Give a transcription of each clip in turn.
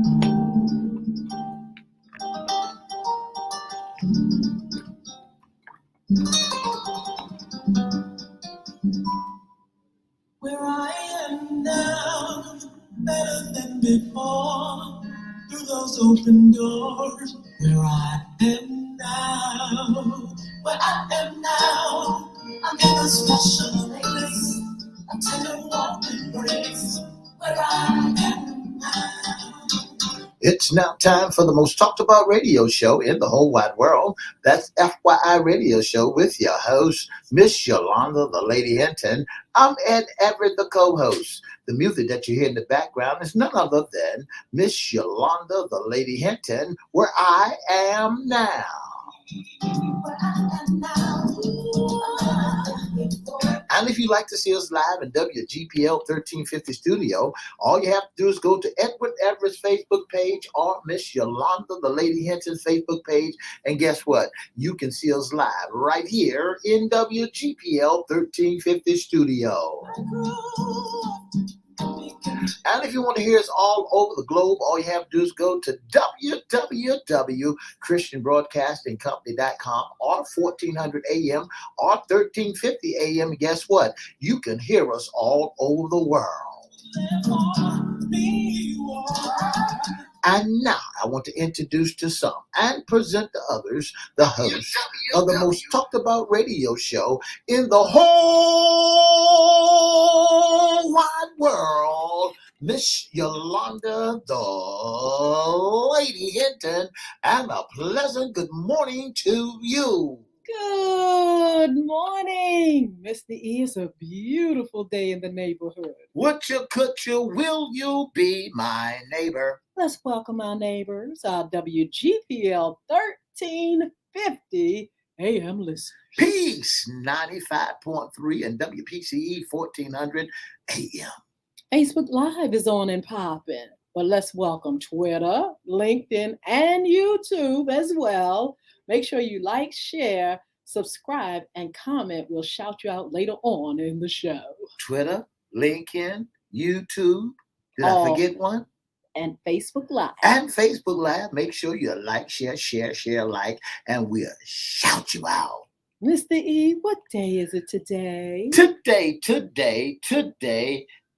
Where I am now, better than before, through those open doors. Where I am now, where I am now, I'm in a special place, a tender warm embrace. Where I am now. It's now time for the most talked about radio show in the whole wide world. That's FYI Radio Show with your host, Miss Yolanda, the Lady Hinton. I'm Ed Everett, the co-host. The music that you hear in the background is none other than Miss Yolanda, the Lady Hinton, Where I Am Now. Where I am now. And if you'd like to see us live in WGPL 1350 studio, all you have to do is go to Edward Everett's Facebook page or Miss Yolanda, the Lady Hinton's Facebook page. And guess what? You can see us live right here in WGPL 1350 studio. And if you want to hear us all over the globe, all you have to do is go to www.christianbroadcastingcompany.com or 1400 AM or 1350 AM. And guess what? You can hear us all over the world. And now I want to introduce to some and present to others the host of the most talked about radio show in the whole wide world, Miss Yolanda, the Lady Hinton, and a pleasant good morning to you. Good morning, Mr. E. It's a beautiful day in the neighborhood. Would you, could you, will you be my neighbor? Let's welcome our neighbors, our WGPL 1350 AM listeners. Peace 95.3 and WPCE 1400 AM. Facebook Live is on and popping, but let's welcome Twitter, LinkedIn, and YouTube as well. Make sure you like, share, subscribe, and comment. We'll shout you out later on in the show. Twitter, LinkedIn, YouTube. Did I forget one? And Facebook Live. And Facebook Live. Make sure you like, share, like, and we'll shout you out. Mr. E, what day is it today?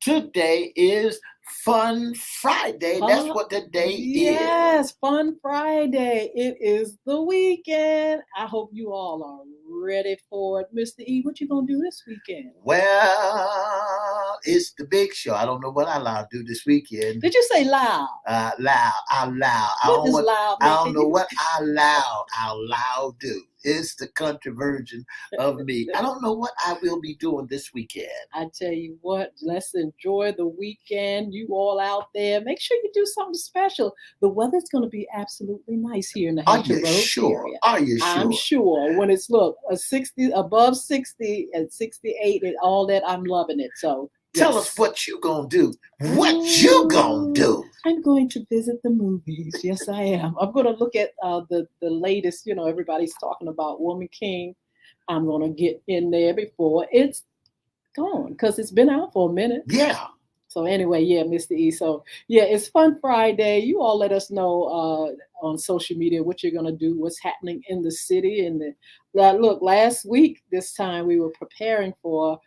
Today is Fun Friday. That's what the day is. Yes, Fun Friday. It is the weekend. I hope you all are ready for it. Mr. E, what you gonna do this weekend? Well, it's the big show. I don't know what I'll do this weekend. Did you say loud? Loud. Out loud. What does loud mean? I don't know what out loud do. It's the country version of me. I don't know what I will be doing this weekend. I tell you what, let's enjoy the weekend. You all out there, make sure you do something special. The weather's going to be absolutely nice here in the Hampton Roads area. Are you sure? I'm sure. When it's above 60 and 68 and all that, I'm loving it. So tell us what you gonna do. What you gonna do? I'm going to visit the movies. Yes, I am. I'm going to look at the latest. Everybody's talking about Woman King. I'm going to get in there before it's gone because it's been out for a minute. Yeah. So anyway, yeah, Mr. E. So yeah, it's Fun Friday. You all let us know on social media what you're going to do, what's happening in the city. And look, last week, this time we were preparing for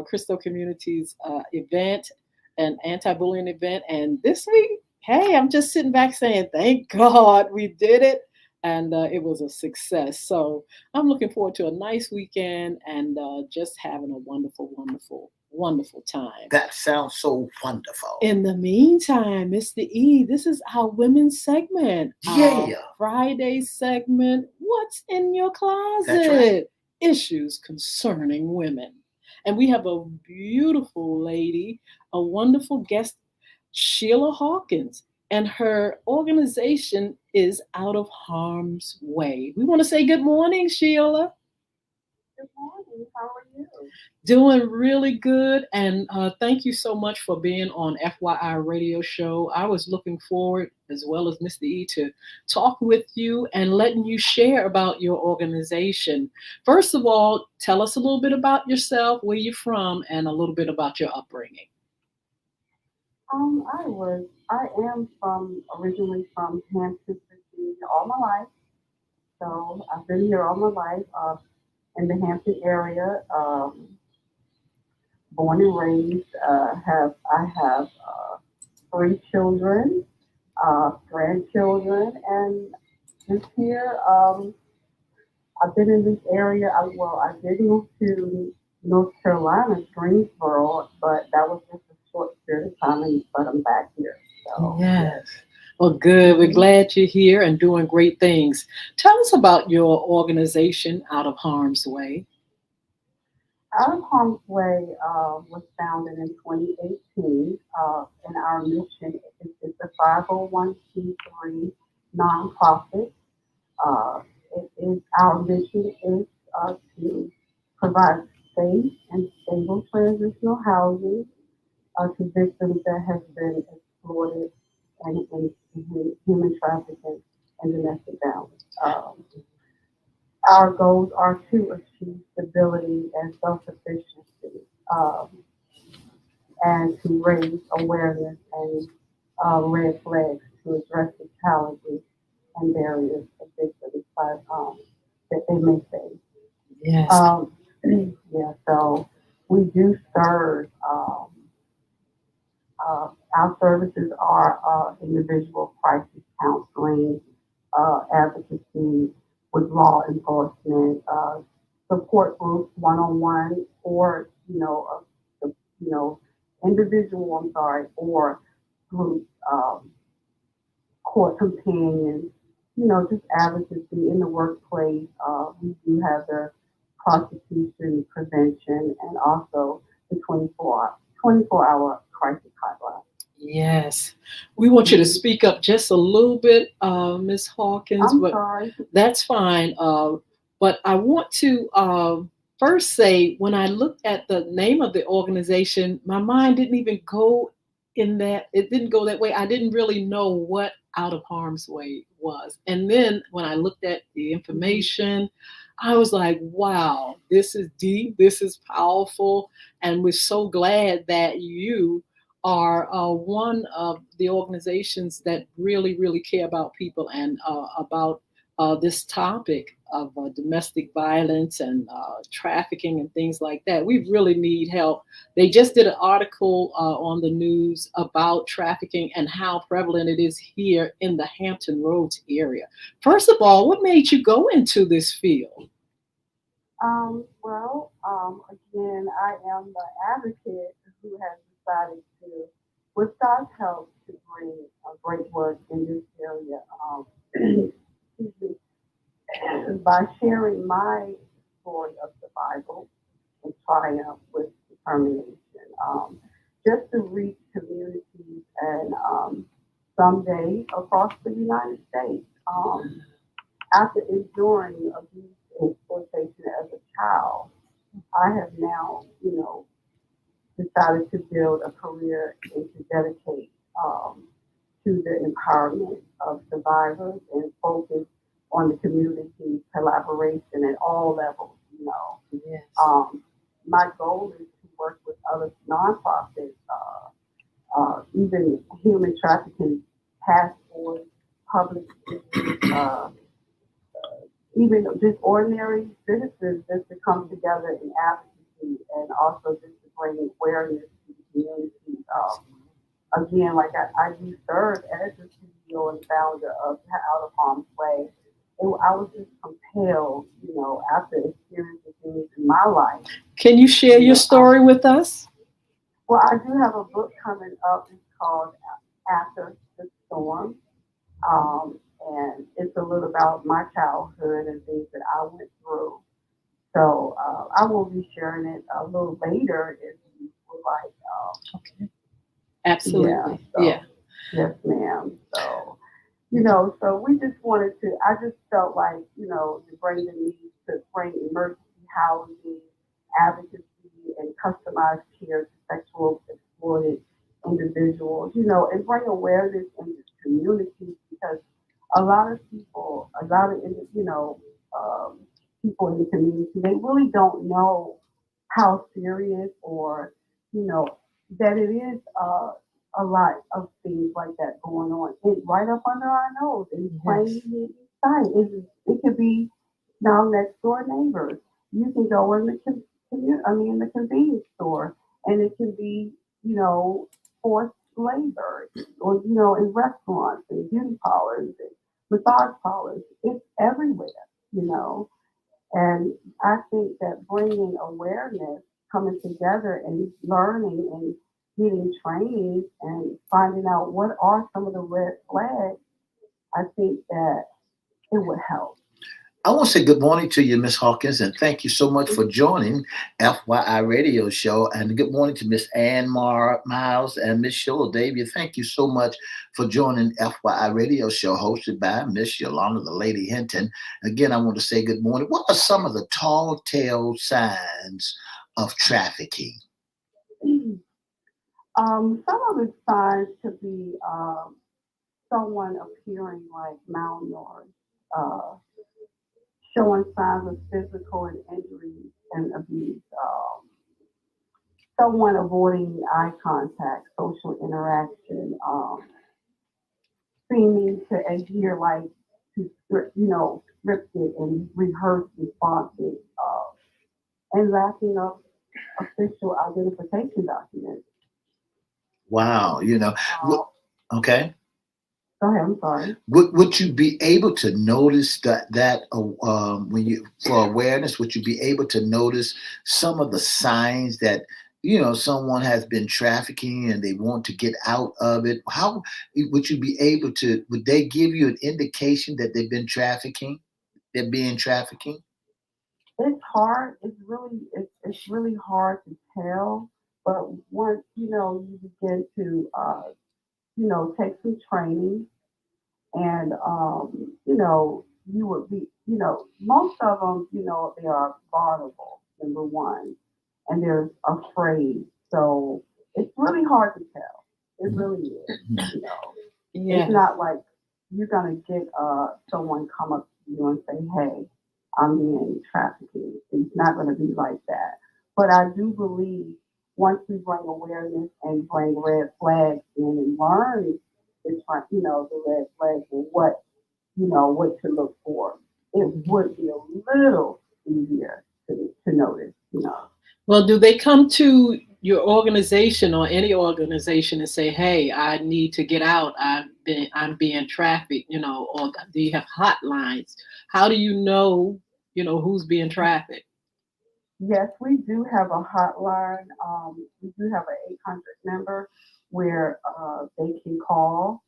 Crystal Community's event, an anti-bullying event. And this week, hey, I'm just sitting back saying, thank God we did it. And it was a success. So I'm looking forward to a nice weekend and just having a wonderful, wonderful, wonderful time. That sounds so wonderful. In the meantime, Mr. E, this is our women's segment. Yeah. Our Friday segment. What's in your closet? That's right. Issues concerning women. And we have a beautiful lady, a wonderful guest, Sheila Hawkins, and her organization is Out of Harm's Way. We want to say good morning, Sheila. Good morning. How are you? Doing really good. And thank you so much for being on FYI Radio Show. I was looking forward, as well as Mr. E, to talk with you and letting you share about your organization. First of all, tell us a little bit about yourself, where you're from, and a little bit about your upbringing. I am originally from Hampton, Virginia, all my life. So I've been here all my life, in the Hampton area. Born and raised. I have three children, grandchildren, and this year I've been in this area. I did move to North Carolina, Greensboro, but that was just a short period of time, but I'm back here. So yes. Yes. Well, good. We're Mhm. glad you're here and doing great things. Tell us about your organization, Out of Harm's Way. Out of Harm's Way was founded in 2018, and our mission is a 501c3 nonprofit. Uh, our mission is to provide safe and stable transitional housing to victims that have been exploited and in human trafficking and domestic violence. Our goals are to achieve stability and self-sufficiency, um, and to raise awareness and red flags to address the challenges and barriers of victims that they may face. Yes. Um, yeah, so we do serve. Our services are individual crisis counseling, advocacy with law enforcement, support groups one-on-one, or you know, individual. I'm sorry, or group court companions. Just advocacy in the workplace. We do have the prosecution prevention and also the 24-hour crisis hotline. Yes. We want you to Mhm. speak up just a little bit, Ms. Hawkins, I'm but sorry. that's fine. But I want to first say when I looked at the name of the organization, my mind didn't even go in that, it didn't go that way. I didn't really know what Out of Harm's Way was. And then when I looked at the Mhm. information, I was like, wow, this is deep, this is powerful. And we're so glad that you are one of the organizations that really, really care about people and about this topic of domestic violence and trafficking and things like that. We really need help. They just did an article on the news about trafficking and how prevalent it is here in the Hampton Roads area. First of all, what made you go into this field? Again, I am the advocate who has decided to, with God's help, to bring a great work in this area. Excuse me, by sharing my story of survival and triumph with determination, just to reach communities and someday across the United States. After enduring abuse and exploitation as a child, I have now, decided to build a career and to dedicate to the empowerment of survivors and focus on the community collaboration at all levels. Yes. My goal is to work with other nonprofits, even human trafficking task force, public schools, even just ordinary citizens just to come together in advocacy and also just to bring awareness to the community. Again, like I do serve as the CEO and founder of Out of Harm's Way. And I was just compelled, after experiencing things in my life, Can you share you your know, I, story with us? well, I do have a book coming up. It's called After the Storm. And it's a little about my childhood and things that I went through. So I will be sharing it a little later if you would like. Okay. Yeah, Absolutely. Yeah. so yes, ma'am. So we just wanted to, I just felt like, to bring the need to bring emergency housing, advocacy, and customized care to sexual exploited individuals, and bring awareness in the community because a lot of people, um, people in the community, they really don't know how serious or, you know, that it is. a lot of things like that going on. Right up under our nose, in plain sight. It could be now next door neighbors. You can go in the in the convenience store, and it can be, forced labor, or in restaurants and beauty parlors and massage parlors. It's everywhere, you know. And I think that bringing awareness, coming together and learning and getting training and finding out what are some of the red flags, I think that it would help. I want to say good morning to you, Miss Hawkins, and thank you so much for joining FYI Radio Show. And good morning to Miss Miles and Miss Shola Davia. Thank you so much for joining FYI Radio Show, hosted by Miss Yolanda, the Lady Hinton. Again, I want to say good morning. What are some of the tall tale signs of trafficking? Some of the signs could be someone appearing like malnourished, showing signs of physical and injury and abuse, someone avoiding eye contact, social interaction, seeming to adhere like to scripted and rehearsed responses, and lacking of official identification documents. Wow, okay. Go ahead. I'm sorry. Would you be able to notice that when you for awareness? Would you be able to notice some of the signs that someone has been trafficking and they want to get out of it? How would you be able to? Would they give you an indication that they've been trafficking? They're being trafficking. It's hard. It's really hard to tell. But once you begin to take some training, and you would be, most of them, they are vulnerable, number one, and they're afraid. So it's really hard to tell. It really is. Yeah. It's not like you're gonna get someone come up to you and say, "Hey, I'm being trafficked." It's not gonna be like that. But I do believe once we bring awareness and bring red flags in and learn the red flags and what to look for, it would be a little easier to notice. Well, do they come to your organization or any organization and say, "Hey, I need to get out. I'm being trafficked," or do you have hotlines? How do you know, who's being trafficked? Yes, we do have a hotline. We do have an 800 number where they can call,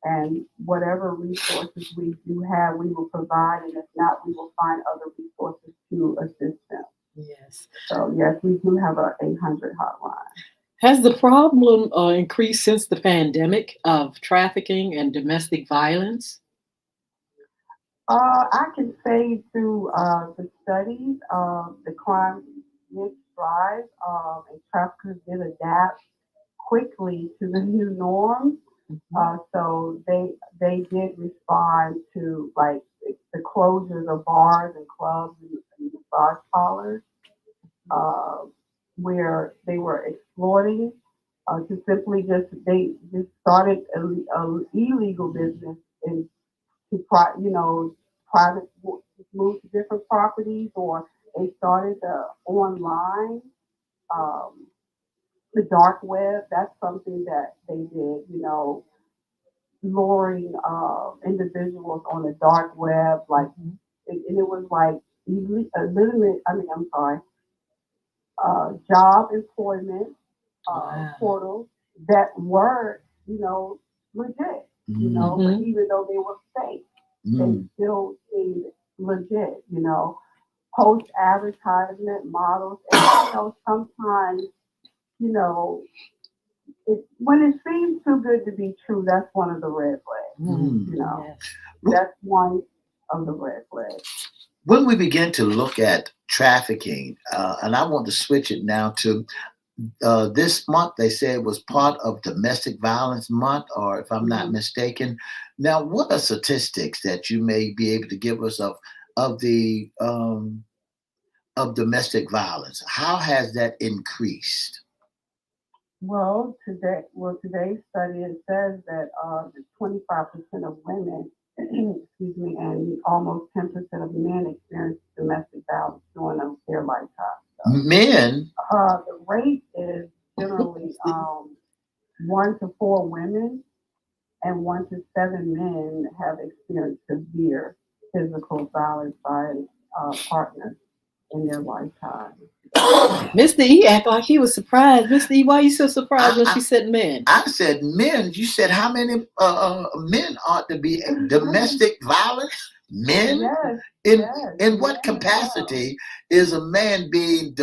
and whatever resources we do have, we will provide, and if not, we will find other resources to assist them. Yes. So yes, we do have an 800 hotline. Has the problem increased since the pandemic of trafficking and domestic violence? I can say through the studies, the crime did rise, and traffickers did adapt quickly to the new norms. So they did respond to like the closures of bars and clubs and massage parlors, where they were exploiting, to simply they just started a illegal business and to private move to different properties, or they started the online, um, the dark web. That's something that they did, luring individuals on the dark web, like, and it was like legitimate. I mean, I'm sorry, job employment Wow. portals that were, legit. But even though they were fake, they still seemed legit. Post advertisement models, and sometimes, when it seems too good to be true, that's one of the red flags. Yes. That's one of the red flags. When we begin to look at trafficking, and I want to switch it now to this month, they said it was part of Domestic Violence Month, or if I'm not mistaken. Now, what are statistics that you may be able to give us of the of domestic violence? How has that increased? Today's study, it says that 25% of women, excuse me, and almost 10% of men experience domestic violence during their lifetime. So, Men. the rate is generally 1 to 4 women and 1 to 7 men have experienced severe physical violence by partners in their lifetime. Mr. E act like he was surprised. Mr. E, why are you so surprised when she said men? I said men. You said how many men ought to be domestic violence? Men? Yes, In what capacity is a man being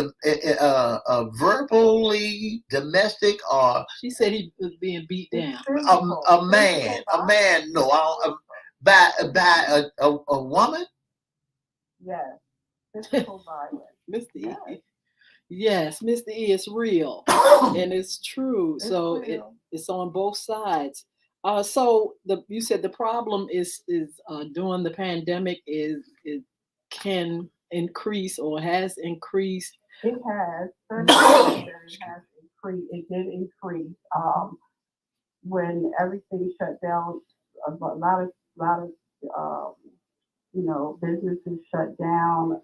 verbally domestic, or She said he was being beat down. a man? A man? No, by a woman. Yes, physical violence. Mr. E. Yes. Yes, Mr. E, it's real and it's true. It's So real. it's on both sides. You said the problem is during the pandemic is it can increase or has increased. It has. Certainly it has increased. It did increase when everything shut down. A lot of um, businesses shut down.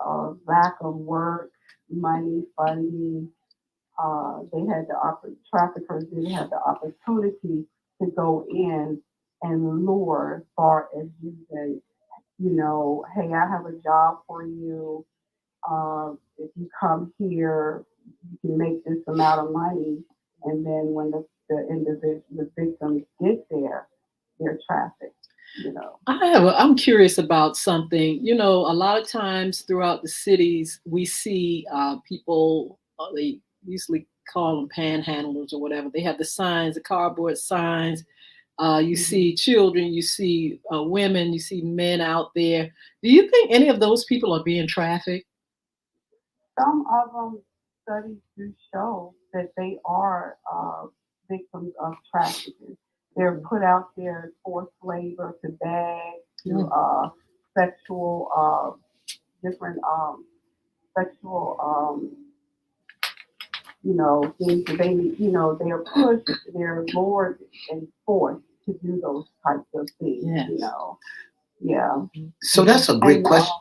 Lack of work, money, funding. Traffickers didn't have the opportunity to go in and lure as far as using, hey, I have a job for you. If you come here, you can make this amount of money. And then when the victims get there, they're trafficked, you know. I'm curious about something. You know, a lot of times throughout the cities, we see people. They usually call them panhandlers or whatever. They have the signs, the cardboard signs. You see children, you see women, you see men out there. Do you think any of those people are being trafficked? Some of them studies do show that they are victims of trafficking. They're put out there as forced labor to beg, to sexual, different sexual, things that they are pushed, they're lured and forced to do those types of things, Yes. Yeah. So that's a great question.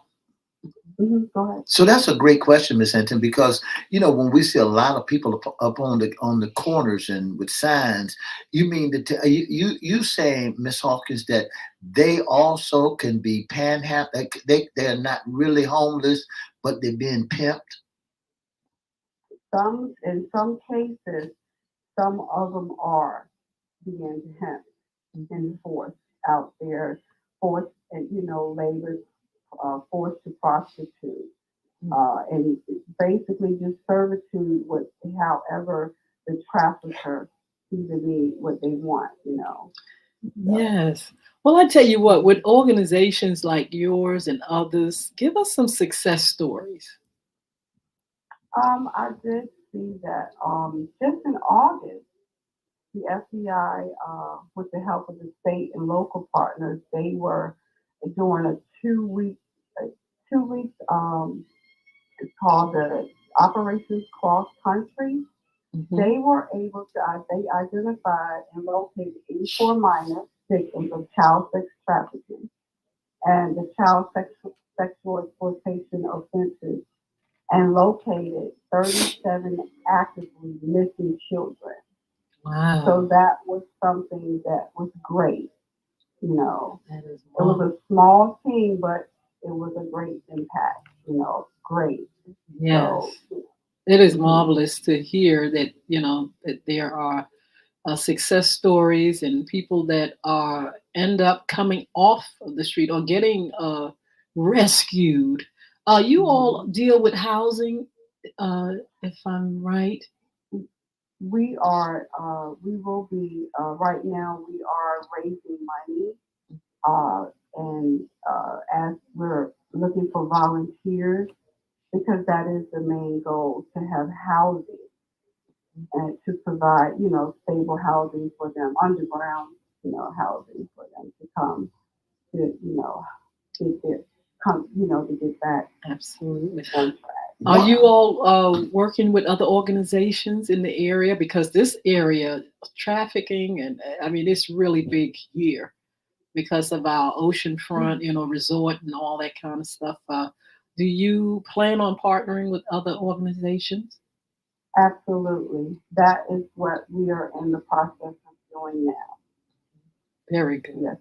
Go ahead. So that's a great question, Miss Hinton, because when we see a lot of people up on the corners and with signs, you mean that you saying, Miss Hawkins, that they also can be panhandle. They're not really homeless, but they're being pimped. In some cases, some of them are being pimped and forced out there, forced and labor, forced to prostitute. And basically just servitude with however the trafficker sees to be what they want. Yes. Well, I tell you what, with organizations like yours and others, give us some success stories. I did see that just in August, the FBI, with the help of the state and local partners, they were doing a 2 week, 2 weeks. It's called the Operations Cross Country. They were able to, they identified and located 84 minor victims of child sex trafficking and the child sexual exploitation offenses and located 37 actively missing children. Wow. So that was something that was great. That is It was a small team, but it was a great impact. Great. Yes. So, It is marvelous to hear that, that there are success stories and people that end up coming off of the street or getting rescued. You all deal with housing, if I'm right. We will be, right now, we are raising money, and as we're looking for volunteers, because that is the main goal, to have housing and to provide, stable housing for them, underground, housing for them to come to, get their, to get back Absolutely. on track. Are One, you all working with other organizations in the area? Because this area, trafficking, and I mean, it's really big here because of our oceanfront, resort and all that kind of stuff. Do you plan on partnering with other organizations? Absolutely. That is what we are in the process of doing now. Very good. Yes.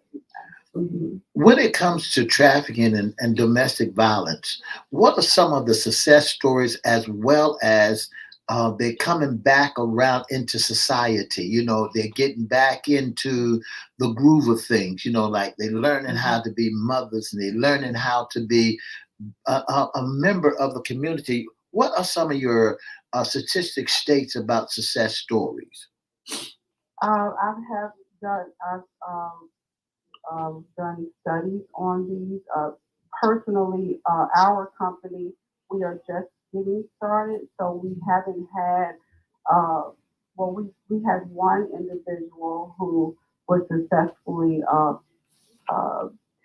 Mm-hmm. when it comes to trafficking and domestic violence, what are some of the success stories as well as they're coming back around into society? They're getting back into the groove of things, like they're learning how to be mothers and they're learning how to be a member of the community. What are some of your statistic states about success stories? I have I've done studies on these. Personally, our company, we are just getting started, so we haven't had. Uh, well, we had one individual who was successfully uh,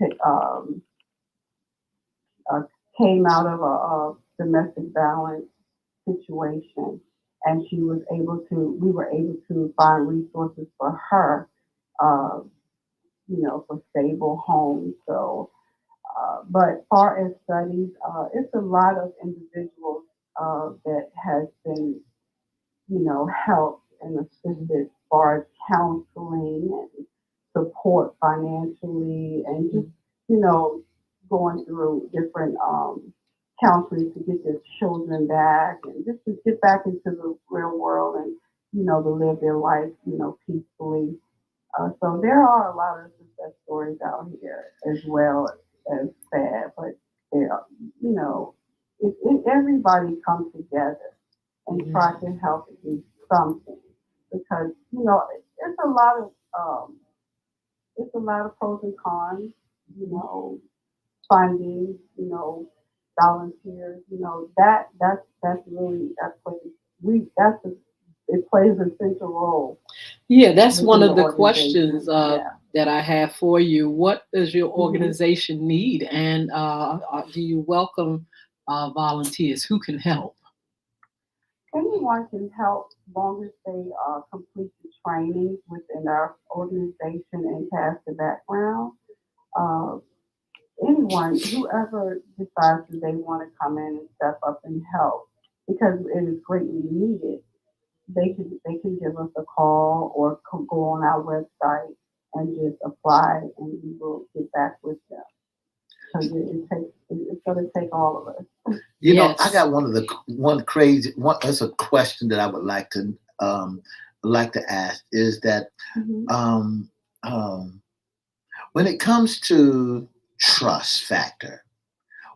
t- um, uh, came out of a domestic violence situation, and she was able to. We were able to find resources for her. Uh, for stable homes. So, but far as studies, it's a lot of individuals that has been, helped and assisted as far as counseling and support financially and just, you know, going through different counseling to get their children back and just to get back into the real world and, to live their life, peacefully. So there are a lot of success stories out here as well as sad, but there, are, you know, if everybody comes together and try to help and do something, because it's a lot of it's a lot of pros and cons, you know, funding, volunteers, that's really that's what we that's a, it plays an essential role Yeah, that's one within the of the questions organization. Yeah. that I have for you. What does your hmm organization need, and do you welcome volunteers who can help? Anyone can help as long as they complete the training within our organization and pass the background. Uh, anyone, whoever decides that they want to come in and step up and help, because it is greatly needed, they can give us a call or go on our website and just apply, and we will get back with them. Because it's going to take all of us. I Yes. got one crazy one. That's a question that I would like to ask is that hmm um, um, when it comes to trust factor,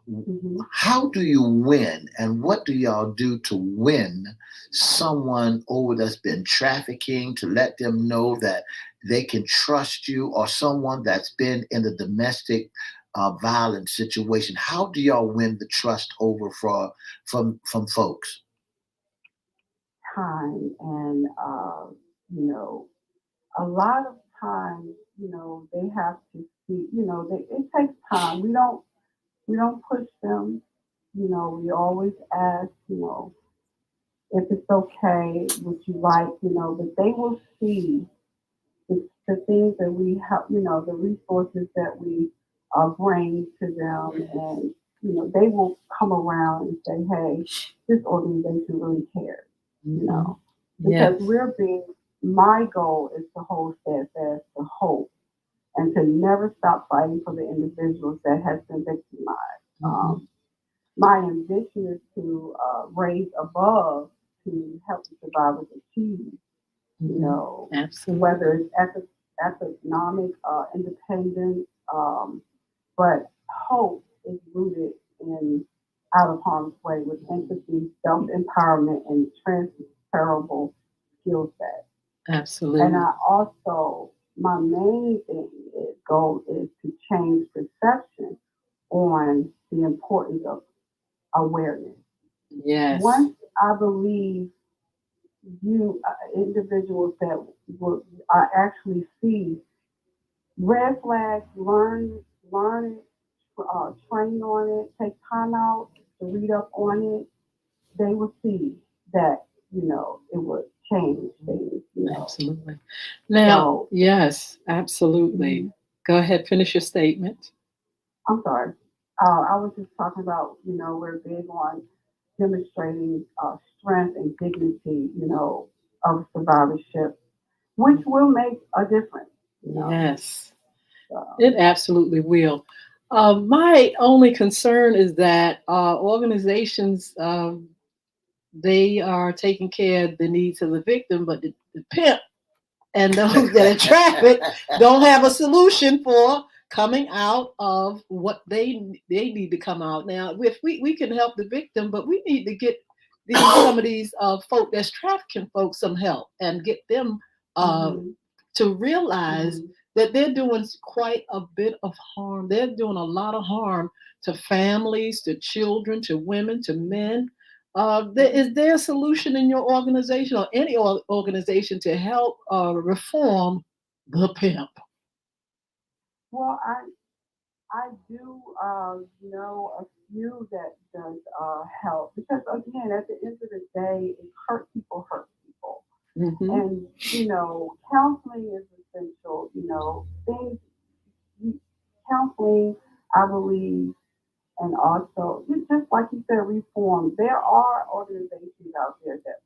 hmm how do you win, and what do y'all do to win someone over that's been trafficking to let them know that they can trust you, or someone that's been in a domestic violence situation? How do y'all win the trust over from folks? Time and you know a lot of times they have to see it takes time. We don't push them. We always ask if it's okay, would you like, but they will see the things that we have, the resources that we bring to them, and they will come around and say, hey, this organization really cares, you Mhm. know, because Yes. my goal is to hold steadfast to hope and to never stop fighting for the individuals that has been victimized. Mhm. My ambition is to raise above to help the survivors achieve, Mhm. Absolutely. whether it's economic independence, but hope is rooted in out of harm's way with empathy, self empowerment, and transferable skill set. And Absolutely. I also, my main goal is to change perception on the importance of awareness. Yes. Once I believe individuals that will actually see red flags, learn it, train on it, take time out to read up on it, they will see that, it would change things, Absolutely. Now, So, yes, absolutely. mhm. Go ahead, finish your statement. I'm sorry. I was just talking about, we're big on demonstrating strength and dignity, of survivorship, which will make a difference. Yes, So, it absolutely will. My only concern is that organizations, they are taking care of the needs of the victim, but the pimp and those that are trafficked don't have a solution for coming out of what they need to come out. Now, if we can help the victim, but we need to get some of these folk that's trafficking folks some help and get them uh, mhm, to realize mhm. that they're doing quite a bit of harm. They're doing a lot of harm to families, to children, to women, to men. Is there a solution in your organization or any organization to help reform the pimp? Well, I do know a few that does help because again, at the end of the day, it hurt people, Hmm. and counseling is essential. Things counseling, I believe, and also just like you said, reform. There are organizations out there that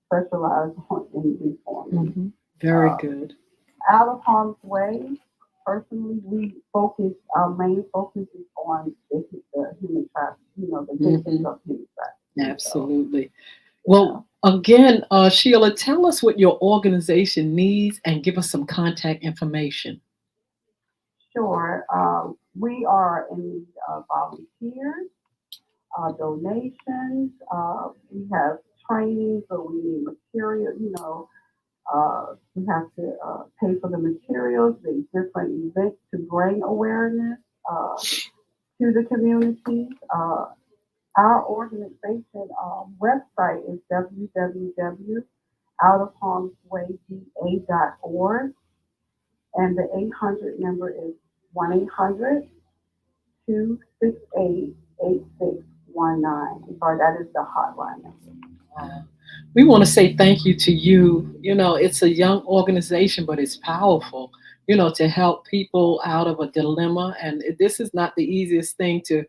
specialize in reforming. Hmm. Very Uh, good. Out of harm's way. Personally, our main focus is on the human trafficking, the victims Hmm. of human trafficking. So, Absolutely. yeah, Well, again, Sheila, tell us what your organization needs and give us some contact information. sure. We are in need of volunteers, donations. We have training, so we need material, we have to pay for the materials, the different events to bring awareness to the community. Our organization website is www.outofharmswayda.org, and the 800 number is 1-800-268-8619. Sorry, that is the hotline number. We want to say thank you to you. It's a young organization, but it's powerful, to help people out of a dilemma. And this is not the easiest thing to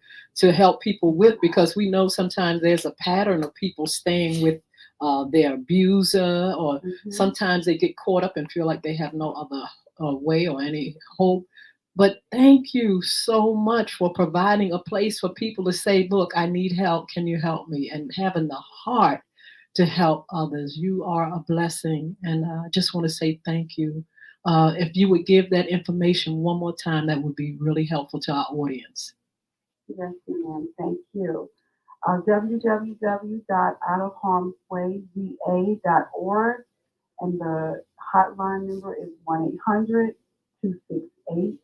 help people with because we know sometimes there's a pattern of people staying with their abuser, or Mm-hmm. sometimes they get caught up and feel like they have no other way or any hope. But thank you so much for providing a place for people to say, look, I need help. Can you help me? And having the heart to help others. You are a blessing. And I just want to say thank you. If you would give that information one more time, that would be really helpful to our audience. Yes, ma'am. Thank you. www.outofharmswayda.org, and the hotline number is 1-800-268-8619.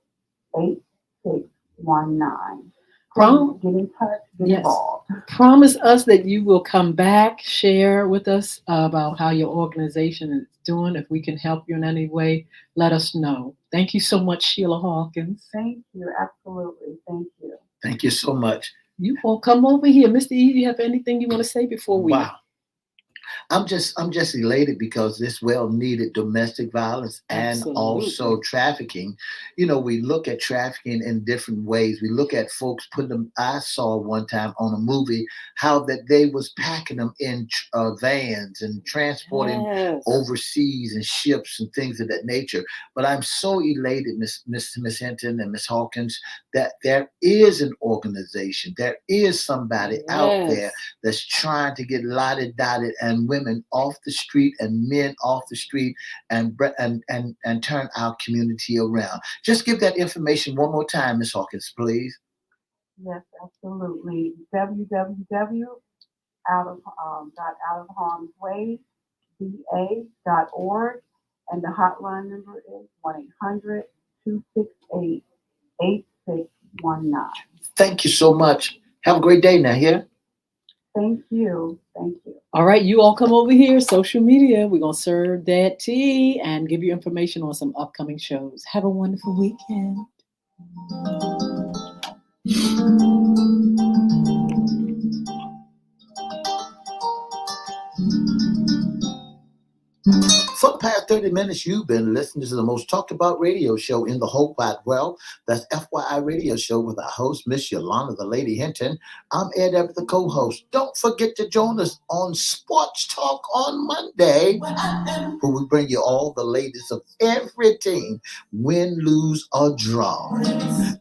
Please Prom- get in touch, get yes. involved. Promise us that you will come back, share with us about how your organization is doing. If we can help you in any way, let us know. Thank you so much, Sheila Hawkins. Thank you. Absolutely. Thank you. Thank you so much. You all come over here. Mr. E, do you have anything you want to say before we? Wow. I'm just elated because this well needed domestic violence and also Absolutely. trafficking. We look at trafficking in different ways. We look at folks putting them. I saw one time on a movie how that they was packing them in vans and transporting Yes. overseas and ships and things of that nature. But I'm so elated, Miss Hinton and Miss Hawkins, that there is an organization, there is somebody out there Yes. that's trying to get lottie dotted and women off the street and men off the street and turn our community around. Just give that information one more time, Miss Hawkins, please. Yes, absolutely. www.outofharmswayda.org, and the hotline number is 1-800-268-8619. Thank you so much. Have a great day now here. Thank you. Thank you. All right, you all come over here, social media. We're going to serve that tea and give you information on some upcoming shows. Have a wonderful weekend. the past 30 minutes, you've been listening to the most talked about radio show in the whole wide world. That's FYI Radio Show with our host, Miss Yolanda, the Lady Hinton. I'm Ed Everett, the co-host. Don't forget to join us on Sports Talk on Monday, where we bring you all the latest of every team, win, lose, or draw.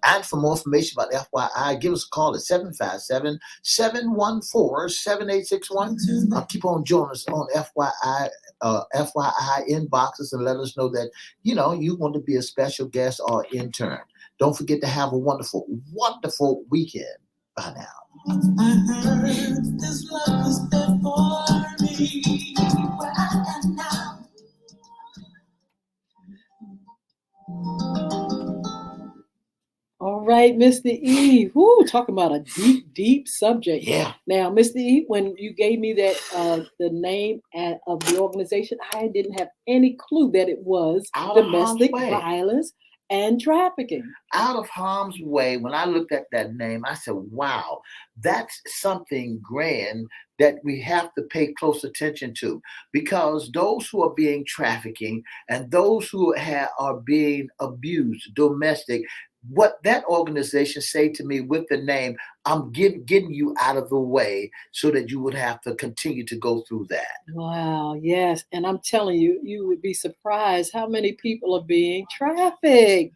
And for more information about FYI, give us a call at 757-714-7861. Keep on joining us on FYI inboxes and let us know that, you want to be a special guest or intern. Don't forget to have a wonderful, wonderful weekend. Bye now. I heard this love was there for me. Where I am now. All right, Mr. E. Whoo, talking about a deep, deep subject. Yeah. Now, Mr. E, when you gave me that the name of the organization, I didn't have any clue that it was domestic violence and trafficking. Out of Harm's Way, when I looked at that name, I said, wow, that's something grand that we have to pay close attention to, because those who are being trafficking and those who are being abused, domestic, what that organization say to me with the name, I'm getting you out of the way so that you would have to continue to go through that. Wow, yes. And I'm telling you, you would be surprised how many people are being trafficked.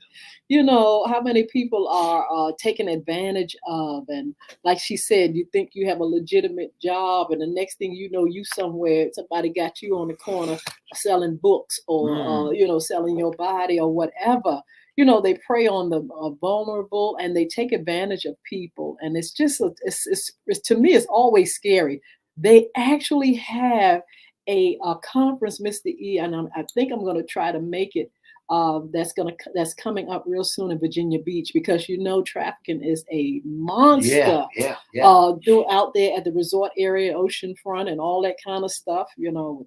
How many people are taken advantage of. And like she said, you think you have a legitimate job, and the next thing you know, you somewhere, somebody got you on the corner selling books or, selling your body or whatever. They prey on the vulnerable, and they take advantage of people. And it's just, it's to me, it's always scary. They actually have a conference, Mr. E, and I think I'm going to try to make it. That's coming up real soon in Virginia Beach, because trafficking is a monster. Yeah. Out there at the resort area, oceanfront, and all that kind of stuff. With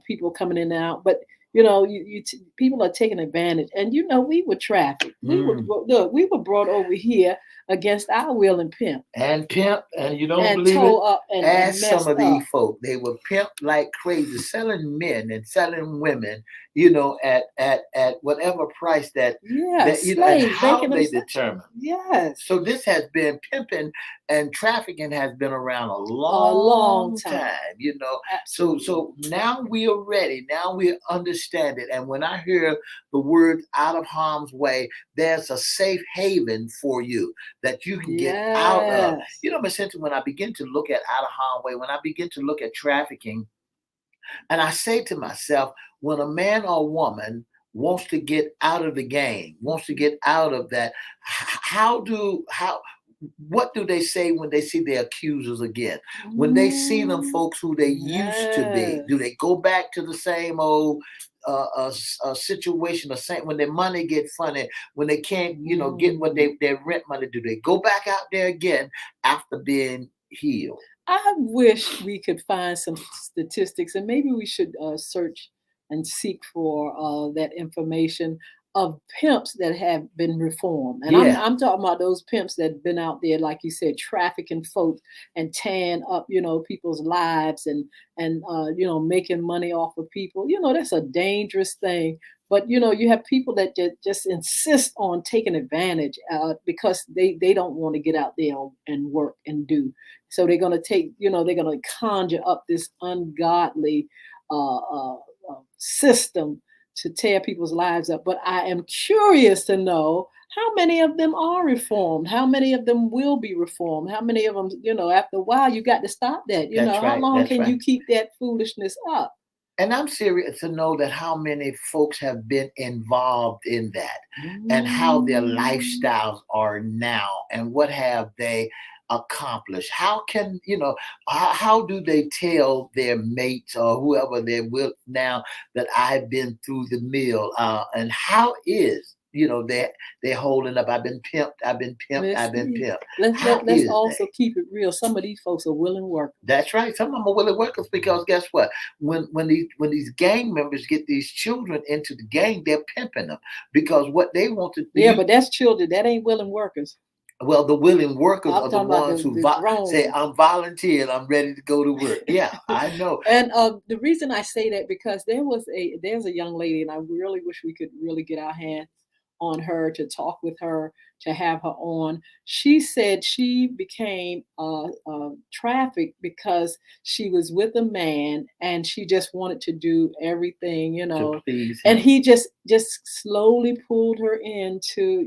people coming in and out, but. People are taking advantage, and we were trafficked. We were brought over here against our will and pimp. And you don't believe it? As some of these folk, they were pimped like crazy, selling men and selling women, at whatever price that and how they determine. Yes. So this has been pimping, and trafficking has been around a long time. So now we are ready. Now we understand it. And when I hear the word out of harm's way, there's a safe haven for you that you can get out of. Miss Hinton, when I begin to look at out of harm's way, when I begin to look at trafficking, and I say to myself, when a man or woman wants to get out of the game, wants to get out of that, what do they say when they see their accusers again? When they see them folks who they used to be, do they go back to the same old situation, when their money get funny, when they can't, get what their rent money, do they go back out there again after being healed? I wish we could find some statistics, and maybe we should search and seek for that information of pimps that have been reformed. And I'm talking about those pimps that have been out there, like you said, trafficking folks and tearing up, people's lives and making money off of people. That's a dangerous thing. But, you have people that just insist on taking advantage because they don't want to get out there and work and do. So they're going to they're going to conjure up this ungodly system to tear people's lives up. But I am curious to know how many of them are reformed, how many of them will be reformed, how many of them, after a while, you got to stop that. How long can you keep that foolishness up? And I'm serious to know that how many folks have been involved in that and how their lifestyles are now and what have they accomplished. How can, how do they tell their mates or whoever they're with now that I've been through the mill? And how is, they're holding up? I've been pimped. Let's also keep it real. Some of these folks are willing workers. That's right. Some of them are willing workers, because guess what? When these gang members get these children into the gang, they're pimping them, because what they want to do. Yeah, but that's children. That ain't willing workers. Well, the willing workers I'm are the talking about ones who the grown say, ones. I'm volunteering, I'm ready to go to work. Yeah, I know. And the reason I say that because there's a young lady, and I really wish we could really get our hands on her to talk with her, to have her on. She said she became trafficked because she was with a man and she just wanted to do everything, To please and him. he just slowly pulled her into,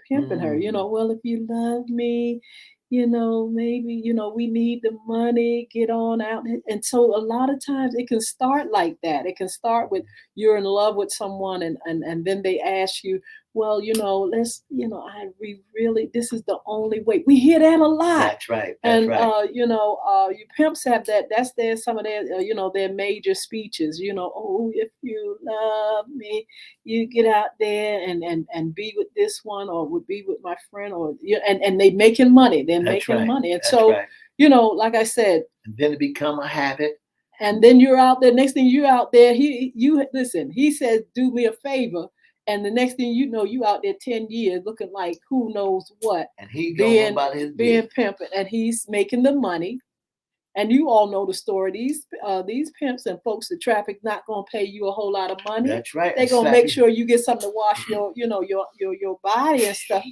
pimping her. Mm, Well, if you love me, maybe, we need the money, get on out. And so a lot of times it can start like that. It can start with you're in love with someone and then they ask you, well, let's, we really, this is the only way. We hear that a lot. that's right. That's And right. you pimps have that. That's some of their their major speeches. Oh, if you love me, you get out there and be with this one or would be with my friend or and they making money. They're That's making right. money. And That's so, right. like I said, And then it become a habit. and then you're out there. Next thing you're out there, you listen, he says, do me a favor. And the next thing you know, you out there 10 years looking like who knows what, And he going being about his being business. pimping, and he's making the money. And you all know the story. These pimps and folks that traffic not gonna pay you a whole lot of money. That's right. They're And gonna slap make you. sure you get something to wash your body and stuff,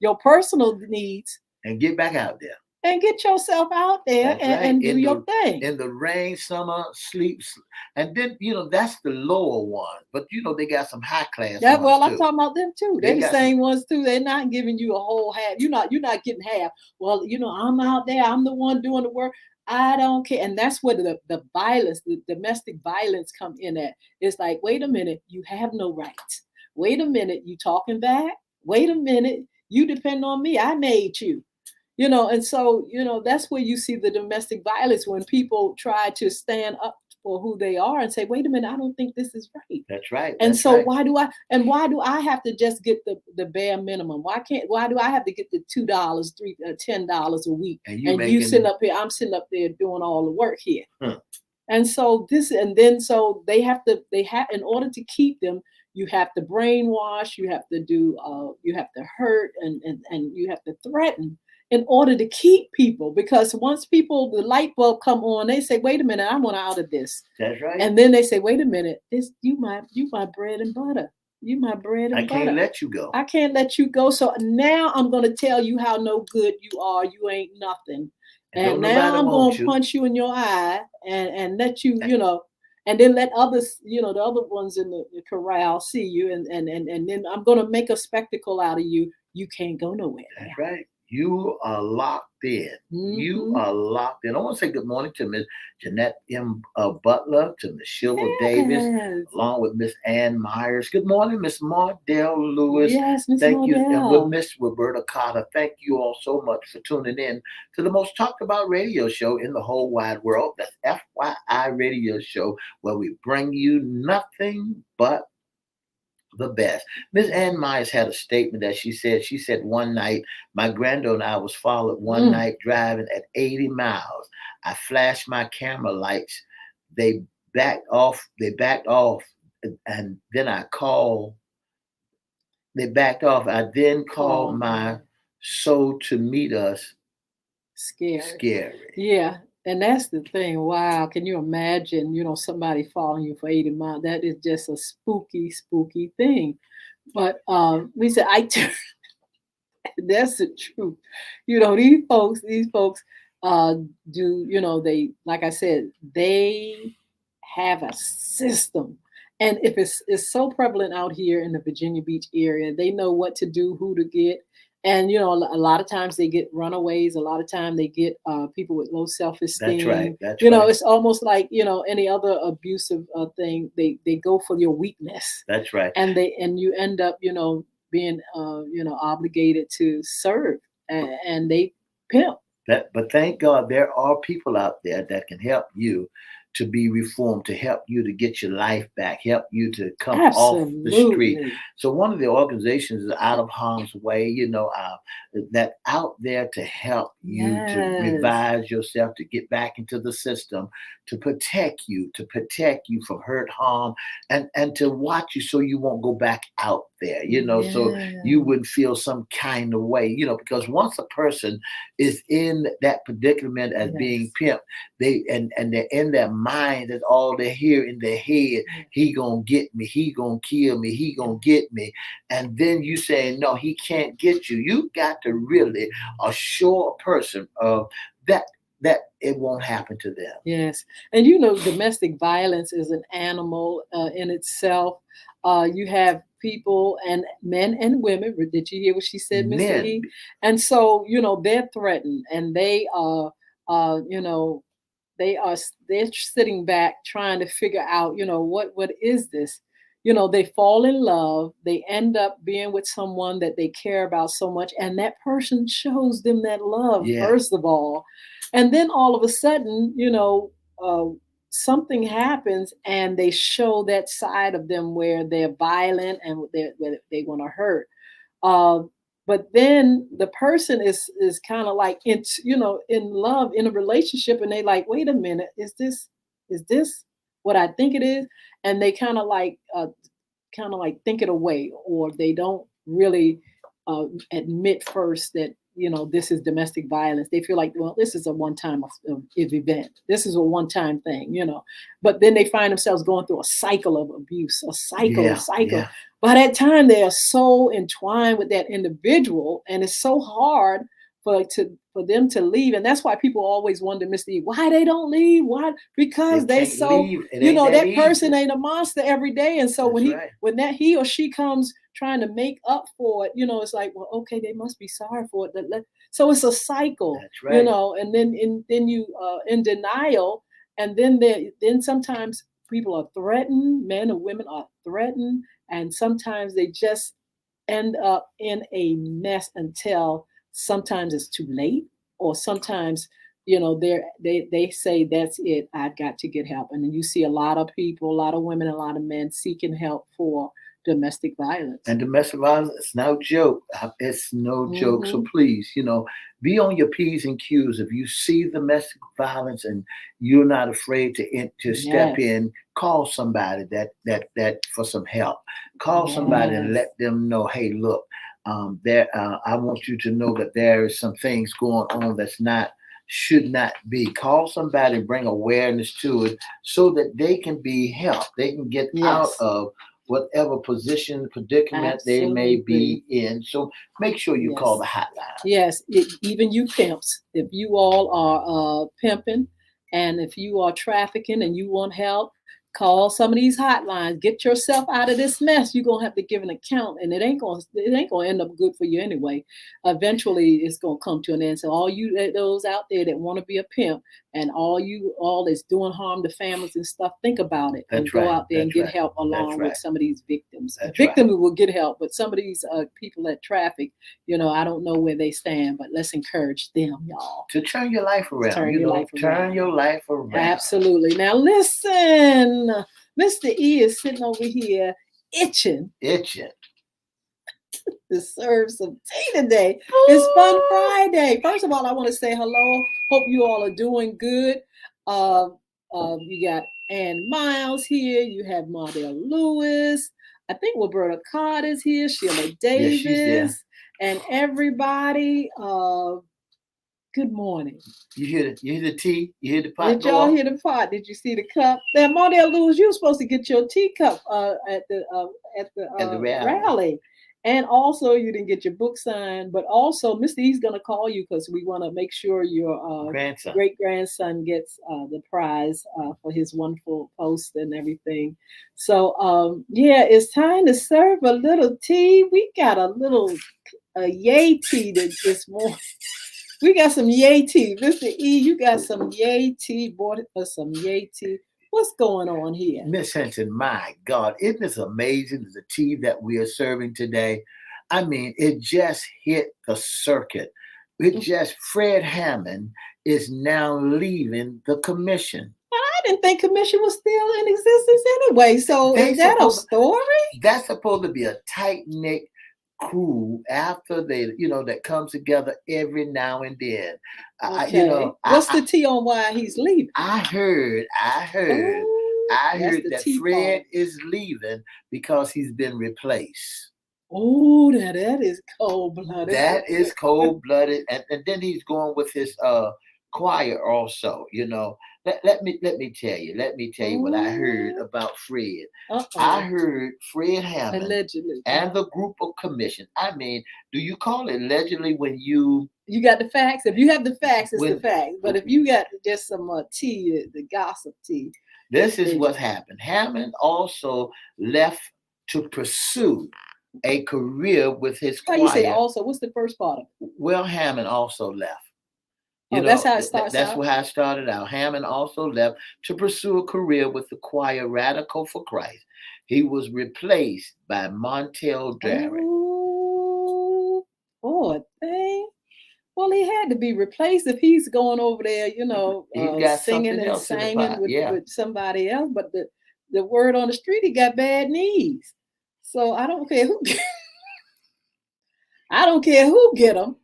your personal needs, And get back out there. and get yourself out there That's right. and do your thing. In the rain, summer, sleep, and then that's the lower one. But they got some high class Yeah, ones well, I'm too. talking about them too. They They're the got some. same ones too. They're not giving you a whole half. You're not getting half. Well, I'm out there. I'm the one doing the work. I don't care. And that's where the violence, the domestic violence come in at. It's like, wait a minute, you have no rights. Wait a minute, you talking back. Wait a minute, you depend on me. I made you. And so, that's where you see the domestic violence when people try to stand up for who they are and say, wait a minute, I don't think this is right. That's right. And That's so right. why do I have to just get the bare minimum? Why do I have to get the $2, $10 a week? And you And you making. sitting up here, I'm sitting up there doing all the work here. Huh. And so they have in order to keep them, you have to brainwash, you have to you have to hurt and you have to threaten in order to keep people, because once the light bulb come on, they say, wait a minute, I want out of this. That's right. And then they say, wait a minute, you my bread and butter. You my bread and butter. I can't let you go. I can't let you go. So now I'm gonna tell you how no good you are. You ain't nothing. And now I'm gonna punch you in your eye and let you, and then let others, the other ones in the corral see you, and then I'm gonna make a spectacle out of you. You can't go nowhere. That's right. You are locked in. Mm-hmm. You are locked in. I want to say good morning to Miss Jeanette M. Butler, to Miss Sheila Davis, along with Miss Ann Myers. Good morning, Miss Mardell Lewis. Yes, Miss Thank Mardell. you. And with Miss Roberta Carter. Thank you all so much for tuning in to the most talked about radio show in the whole wide world. That's FYI Radio Show, where we bring you nothing but the best. Miss Ann Myers had a statement that she said one night, my granddaughter and I was followed one night driving at 80 miles. I flashed my camera lights. They backed off, and then they backed off. I then called my soul to meet us. Scary. Yeah. And that's the thing. Wow. Can you imagine, somebody following you for 80 miles? That is just a spooky, spooky thing. But we said, that's the truth. These folks do, they, like I said, they have a system. And if it's so prevalent out here in the Virginia Beach area, they know what to do, who to get. And, a lot of times they get runaways. A lot of time they get people with low self-esteem. That's right. That's right. It's almost like, any other abusive thing. They go for your weakness. That's right. And you end up, being, obligated to serve, and they pimp. But thank God there are people out there that can help you to be reformed, to help you to get your life back, help you to come off the street. So one of the organizations is Out of Harm's Way, that out there to help you to revise yourself, to get back into the system, to protect you from hurt, harm, and to watch you so you won't go back out there, so you Yeah. wouldn't feel some kind of way, because once a person is in that predicament as being Yes. pimped, and they're in their mind, that's all they hear in their head. Yes. He gonna get me, he gonna kill me, he gonna get me. And then you saying, no, he can't get you. You got to really assure a person of that it won't happen to them. Yes. And domestic violence is an animal in itself. You have people and men and women. Did you hear what she said, Mr. Men, E? And so, they're threatened and they are, you know, they're sitting back trying to figure out, what is this? They fall in love, they end up being with someone that they care about so much, and that person shows them that love, yeah, first of all. And then all of a sudden, something happens and they show that side of them where they're violent and where they want to hurt. Uh, but then the person is kind of like in love in a relationship, and they like, wait a minute, is this what I think it is? And they kind of like think it away, or they don't really admit first that this is domestic violence. They feel like, well, this is a one-time event, this is a one-time thing, but then they find themselves going through a cycle of abuse, a cycle. yeah. By that time they are so entwined with that individual, and it's so hard for them to leave. And that's why people always wonder, Mr. E, why they don't leave. Why? Because They they can't so leave. It ain't that that person easy. ain't a monster every day. And so That's when right. he or she comes trying to make up for it, it's like, well, okay, they must be sorry for it. So it's a cycle, That's right. and then you in denial, and then sometimes people are threatened, men or women are threatened, and sometimes they just end up in a mess until sometimes it's too late, or sometimes they say, that's it, I've got to get help. And then you see a lot of people, a lot of women, a lot of men seeking help for domestic violence. And domestic violence, it's no joke. It's no joke. So Hmm. please, be on your P's and Q's. If you see domestic violence and you're not afraid to step Yes. in, call somebody that for some help. Call somebody and Yes. let them know, hey, look, I want you to know that there is some things going on that's not should not be. Call somebody, bring awareness to it so that they can be helped. They can get out Yes. of whatever position, predicament they may Absolutely. be in. So make sure you call Yes. the hotline. Yes. Even you pimps, if you all are pimping, and if you are trafficking and you want help, call some of these hotlines. Get yourself out of this mess. You're gonna have to give an account, and it ain't gonna end up good for you anyway. Eventually, it's gonna come to an end. So all you those out there that want to be a pimp, and all that's doing harm to families and stuff, think about it and That's go right. out there and That's get right. help That's along with right. some of these victims. That's right. Victims will get help, but some of these people that traffic, I don't know where they stand, but let's encourage them, y'all. To turn your life around. Turn your life Turn around. your life around. Absolutely. Now listen, Mr. E is sitting over here itching Itching. to serve some tea today. It's Fun Friday. First of all, I want to say hello. Hope you all are doing good. You got Ann Miles here. You have Mardell Lewis. I think Roberta Carter's here. Sheila Yeah, she's there. Davis. And everybody. Good morning. You hear the tea? You hear the pot Did go y'all off? hear the pot? Did you see the cup? Now, Mardell Lewis, you were supposed to get your teacup at the At the rally. rally, and also you didn't get your book signed. But also, Mr. E's gonna call you because we want to make sure your Grandson. great grandson gets the prize for his wonderful post and everything. So yeah, it's time to serve a little tea. We got a little yay tea this morning. We got some yay tea. Mr. E, you got some yay tea. Bought us some yay tea. What's going on here? Miss Hinton, my God, isn't this amazing? The tea that we are serving today. I mean, it just hit the circuit. Fred Hammond is now leaving the commission. I didn't think commission was still in existence anyway. So is that a story? That's supposed to be a tight-knit crew after that comes together every now and then. Okay. What's the tea on why he's leaving? I heard Oh, that that's the tea Fred part. is leaving because he's been replaced. Oh, now that is cold blooded. That is cold blooded, and then he's going with his choir also. Let me tell you. Let me tell you what I heard about Fred. I heard Fred Hammond Allegedly. and the group of commission. I mean, do you call it allegedly when you got the facts? If you have the facts, it's the when facts. But if you got just some tea, the gossip tea. this is what happened? Hammond also left to pursue a career with his How you say choir. also? What's the first part of it? Well, Hammond also left. That's how it starts That's out? how it started out. Hammond also left to pursue a career with the choir Radical for Christ. He was replaced by Montel Jarrett. Oh, poor thing. Well, he had to be replaced if he's going over there, He's got singing something and else in the singing pot. with, Yeah. with somebody else. But the word on the street, he got bad knees. So I don't care who I don't care who get him.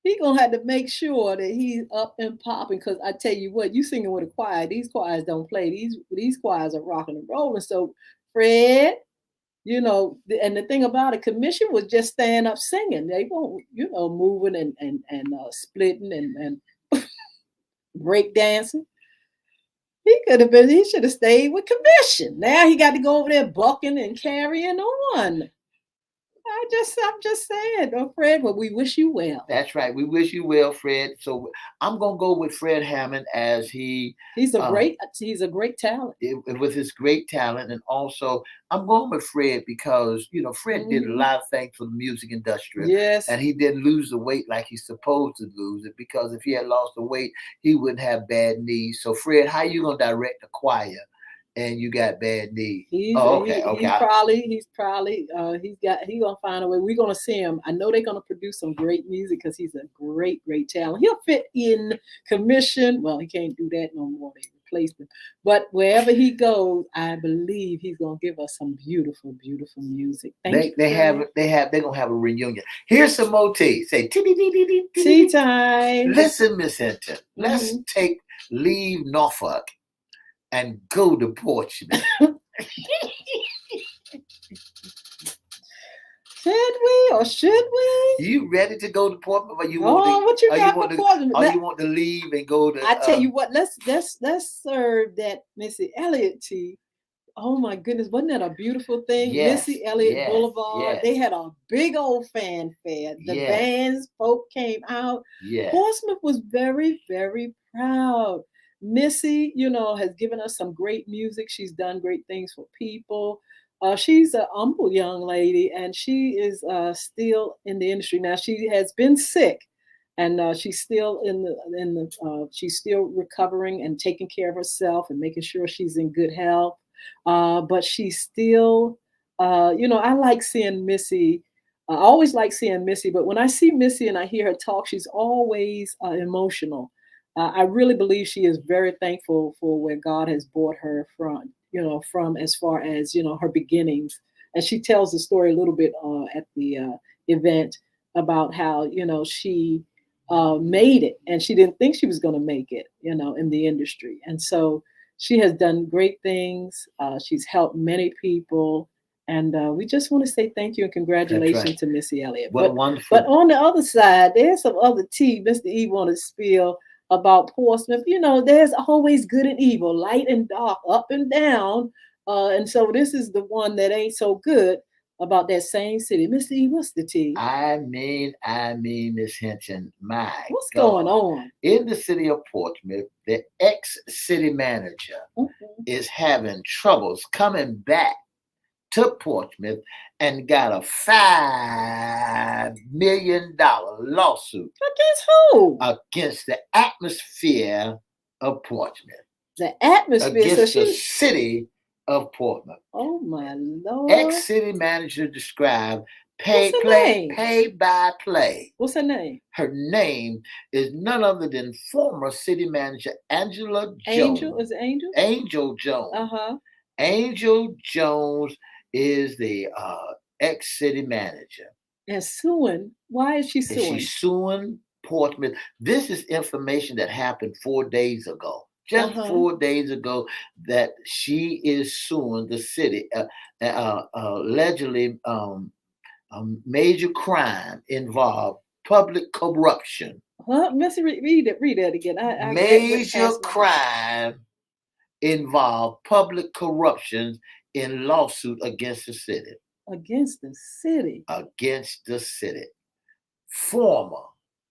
He gonna have to make sure that he's up and popping. Because I tell you what, you singing with a choir. These choirs don't play. These choirs are rocking and rolling. So Fred, and the thing about it, commission was just stand up singing. They won't, moving and splitting and break dancing. He should have stayed with commission. Now he got to go over there bucking and carrying on. I'm just saying, Fred, but we wish you well. That's right. We wish you well, Fred. So I'm gonna go with Fred Hammond as he's a great talent. With his great talent, and also I'm going with Fred because Fred did a lot of things for the music industry. Yes, and he didn't lose the weight like he's supposed to lose it, because if he had lost the weight, he wouldn't have bad knees. So Fred, how you gonna direct the choir and you got bad knees? He's probably he's gonna find a way. We're gonna see him. I know they're gonna produce some great music because he's a great talent. He'll fit in commission. Well, he can't do that no more. They replaced him. But wherever he goes, I believe he's gonna give us some beautiful music. They're gonna have a reunion. Here's some more tea. Say tea time. Listen, Miss Hinton. Let's leave Norfolk and go to Portsmouth. Should we? You ready to go to Portsmouth? Or you what you got for Portsmouth? Or you want to leave and go to? I tell you what, let's serve that Missy Elliott tea. Oh my goodness, wasn't that a beautiful thing? Yes, Missy Elliott yes, Boulevard. yes. They had a big old fanfare. The bands, folk came out. Yes. Portsmouth was very, very proud. Missy, has given us some great music. She's done great things for people. She's a humble young lady, and she is still in the industry now. She has been sick, and she's still she's still recovering and taking care of herself and making sure she's in good health. But she's still, I like seeing Missy. I always like seeing Missy, but when I see Missy and I hear her talk, she's always emotional. I really believe she is very thankful for where God has brought her from, from as far as, her beginnings. And she tells the story a little bit at the event about how, she made it and she didn't think she was going to make it, in the industry. And so she has done great things. She's helped many people. And we just want to say thank you and congratulations to Missy Elliott. Well, wonderful. But on the other side, there's some other tea Mr. E want to spill about Portsmouth. There's always good and evil, light and dark, up and down. And so this is the one that ain't so good about that same city. Mr. E, what's the tea? I mean, Miss Hinton, what's going on? In the city of Portsmouth, the ex-city manager is having troubles coming back to Portsmouth and got a $5 million lawsuit. Against who? Against the atmosphere of Portsmouth. The atmosphere? Against the city of Portsmouth. Oh my Lord. Ex-city manager described pay by play. What's her name? Her name is none other than former city manager Angela Jones. Angel? Is it Angel? Angel Jones. Angel Jones is the ex-city manager. And suing. Why is she suing? She's suing Portsmouth. This is information that happened 4 days ago. Just 4 days ago, that she is suing the city, allegedly A major crime involved public corruption. Huh? Missy, read that again. I went Major past my notes. crime involved public corruption in lawsuit against the city. Against the city. Against the city. Former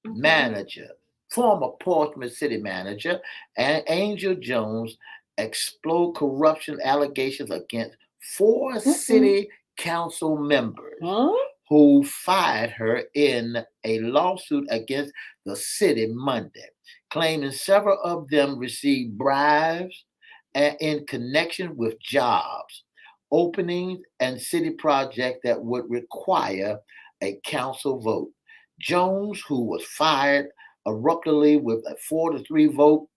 manager, former Portsmouth city manager, and Angel Jones explode corruption allegations against 4 city council members who fired her in a lawsuit against the city Monday, claiming several of them received bribes in connection with jobs, openings, and city projects that would require a council vote. Jones, who was fired abruptly with a 4-3 vote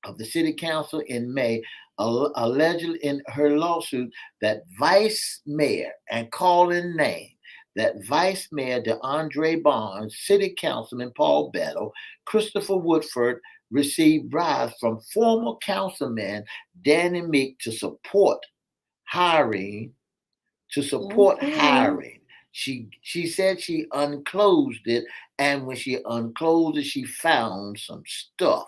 of the city council in May, alleged in her lawsuit that Vice Mayor, and calling name, that Vice Mayor DeAndre Barnes, City Councilman Paul Bettle, Christopher Woodford received bribes from former councilman Danny Meek to support hiring. She said she unclosed it, and when she unclosed it, she found some stuff.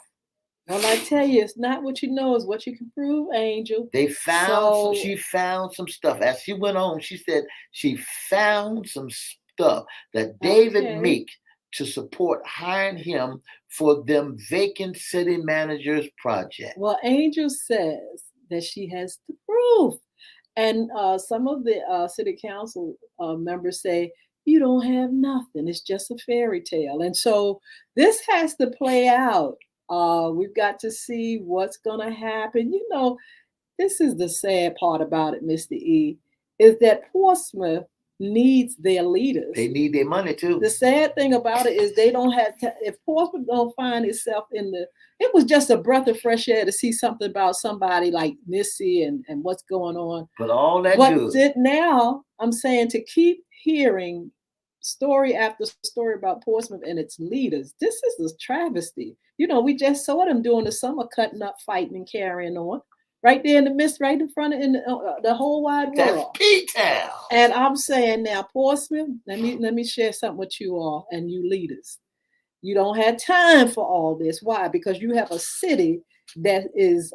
Well, I tell you, it's not what you know, it's what you can prove, Angel. She found some stuff. As she went on, she said she found some stuff that David Meek to support hiring him for them vacant city managers project. Well, Angel says that she has the proof. And some of the city council members say, you don't have nothing. It's just a fairy tale. And so this has to play out. We've got to see what's going to happen. You know, this is the sad part about it, Mr. E, is that Portsmouth needs their leaders. They need their money too. The sad thing about it is they don't have if Portsmouth don't find itself in the, it was just a breath of fresh air to see something about somebody like Missy and what's going on. But all that good. Now I'm saying to keep hearing story after story about Portsmouth and its leaders. This is a travesty. You know, we just saw them during the summer, cutting up, fighting, and carrying on. Right there in the midst, right in front of the whole wide world. That's P-Town. And I'm saying now, Portsmouth, let me share something with you all and you leaders. You don't have time for all this. Why? Because you have a city that is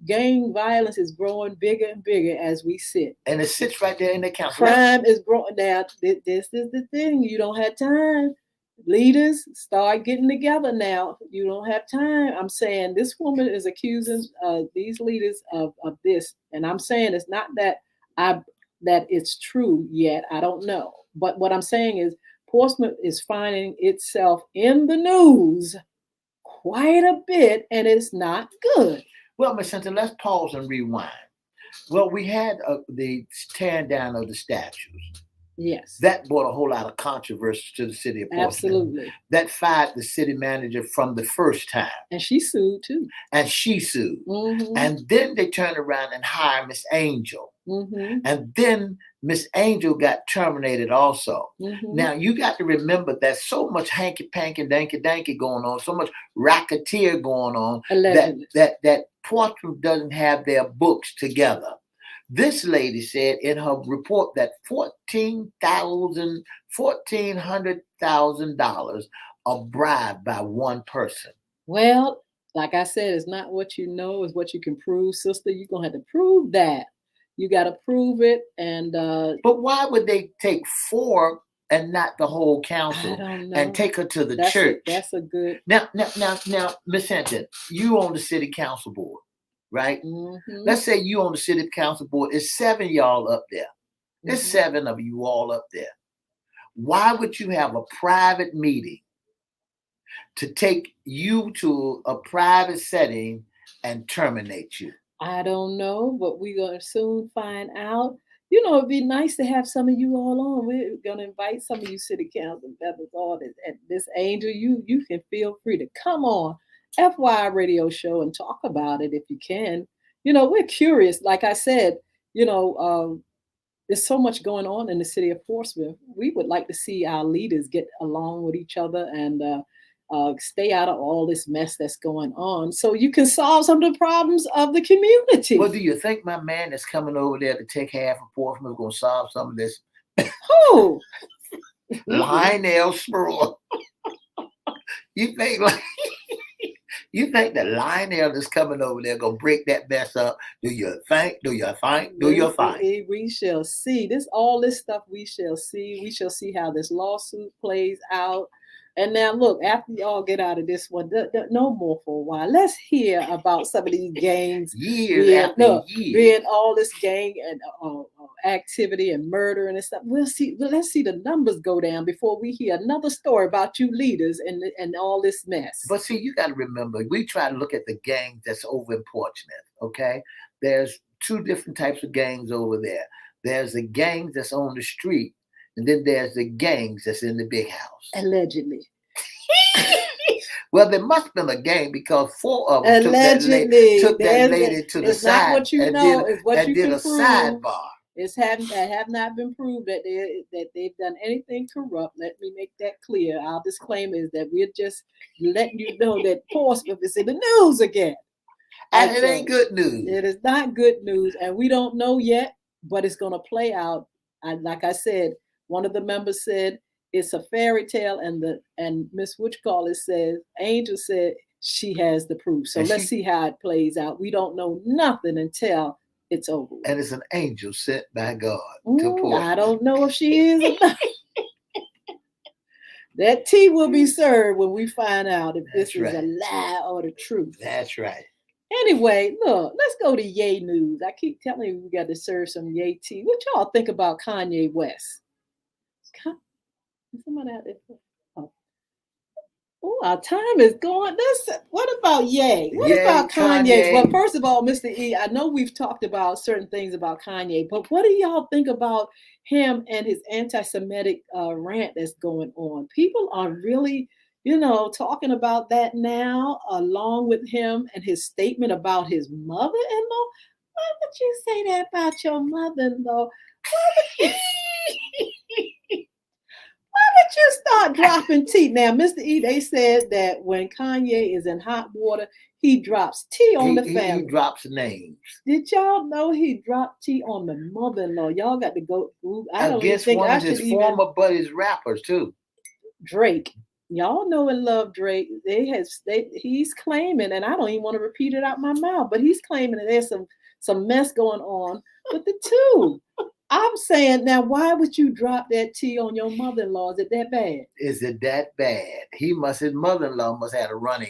gang violence is growing bigger and bigger as we sit. And it sits right there in the council. Crime is growing. Now, this is the thing. You don't have time. Leaders, start getting together now. You don't have time. I'm saying this woman is accusing these leaders of this. And I'm saying it's not that it's true yet. I don't know. But what I'm saying is Portsmouth is finding itself in the news quite a bit, and it's not good. Well, Ms. Hinton, let's pause and rewind. Well, we had the tearing down of the statues. Yes. That brought a whole lot of controversy to the city of Portsmouth. Absolutely. That fired the city manager from the first time. And she sued too. Mm-hmm. And then they turned around and hired Miss Angel. Mm-hmm. And then Miss Angel got terminated also. Mm-hmm. Now, you got to remember there's so much hanky-panky, danky-danky going on, so much racketeer going on that Portsmouth doesn't have their books together. This lady said in her report that $1,400,000 are bribed by one person. Well, like I said, it's not what you know, it's what you can prove, sister. You're going to have to prove that. You got to prove it. And but why would they take 4 and not the whole council? I don't know. And take her to the church? That's a good. Now, Miss Hinton, you on the city council board, right? Mm-hmm. Let's say you on the city council board. It's 7 y'all up there. There's 7 of you all up there. Why would you have a private meeting to take you to a private setting and terminate you? I don't know, but we're going to soon find out. You know, it'd be nice to have some of you all on. We're going to invite some of you city council members on at this Angel. You can feel free to come on FYI radio show and talk about it if you can. You know, we're curious. Like I said, you know, there's so much going on in the city of Portsmouth. We would like to see our leaders get along with each other and stay out of all this mess that's going on so you can solve some of the problems of the community. Well, do you think my man that's coming over there to take half of Portsmouth is going to solve some of this Who? Lionel Sproul. You think like you think that Lionel is coming over there gonna break that mess up? Do you think? Do you think? Do you think? We shall see. All this stuff we shall see. We shall see how this lawsuit plays out. And now look, after y'all get out of this one, no more for a while. Let's hear about some of these gangs. Years. Being all this gang and activity and murder and stuff. Let's see the numbers go down before we hear another story about you leaders and all this mess. But see, you got to remember, we try to look at the gangs that's over in Portsmouth. Okay, there's two different types of gangs over there. There's the gangs that's on the street. And then there's the gangs that's in the big house. Allegedly. Well, there must have been a gang because 4 of them took that lady to the side. Not what you know, it's what you did can a prove. sidebar. It have not been proved that they've done anything corrupt. Let me make that clear. Our disclaimer is that we're just letting you know that Portsmouth is in the news again. And it ain't good news. It is not good news, and we don't know yet, but it's going to play out. And like I said, one of the members said it's a fairy tale, and Miss Witchcaller says, Angel said she has the proof. So let's see how it plays out. We don't know nothing until it's over. And it's an angel sent by God to Portsmouth. I don't know if she is or not. That tea will be served when we find out if this is a lie or the truth. That's right. Anyway, look, let's go to Yay News. I keep telling you we got to serve some Yay tea. What y'all think about Kanye West? Somebody out there. Oh, our time is going. What about Ye? What about Kanye? Well, first of all, Mr. E, I know we've talked about certain things about Kanye, but what do y'all think about him and his anti-Semitic rant that's going on? People are really, talking about that now, along with him and his statement about his mother-in-law. Why would you say that about your mother-in-law? Why would you start dropping tea? Now, Mr. E, they said that when Kanye is in hot water, he drops tea on the family. He drops names. Did y'all know he dropped tea on the mother-in-law? Y'all got to go. I don't even think one I of his should former buddies rappers too. Drake. Y'all know and love Drake. He's claiming, and I don't even want to repeat it out my mouth, but he's claiming that there's some mess going on with the two. I'm saying now, why would you drop that tea on your mother-in-law? Is it that bad? Is it that bad? His mother-in-law must have had a run-in.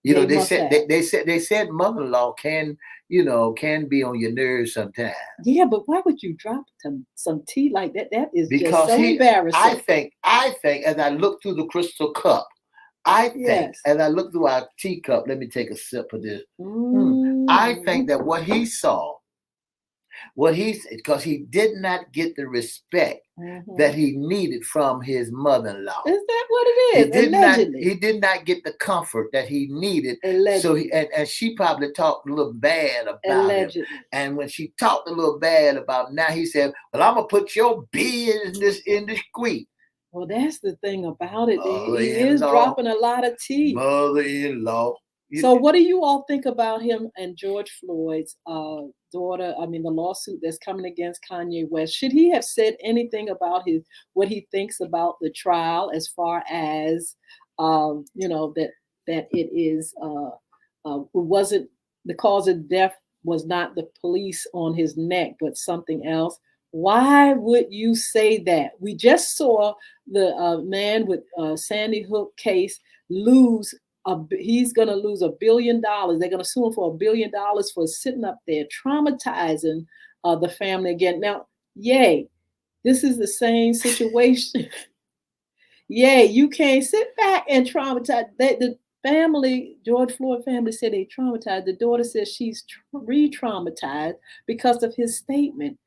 They said mother-in-law can be on your nerves sometimes. Yeah, but why would you drop some tea like that? That is because just so embarrassing. I think as I look through the crystal cup, as I look through our teacup, let me take a sip of this. I think that what he saw, because he did not get the respect that he needed from his mother-in-law. Is that what it is? He did not get the comfort that he needed. Allegedly. So and she probably talked a little bad about him. And when she talked a little bad about him, now he said, "Well, I'm gonna put your business in the squeak." Well, that's the thing about it. He is dropping a lot of tea. Mother-in-law. So what do you all think about him and George Floyd's daughter? I mean, the lawsuit that's coming against Kanye West. Should he have said anything about what he thinks about the trial, as far as that it is wasn't the cause of death was not the police on his neck, but something else? Why would you say that? We just saw the man with Sandy Hook case lose. He's going to lose $1 billion. They're going to sue him for $1 billion for sitting up there traumatizing the family again. Now, this is the same situation. You can't sit back and traumatize. The family, George Floyd family, said they traumatized. The daughter says she's re-traumatized because of his statement.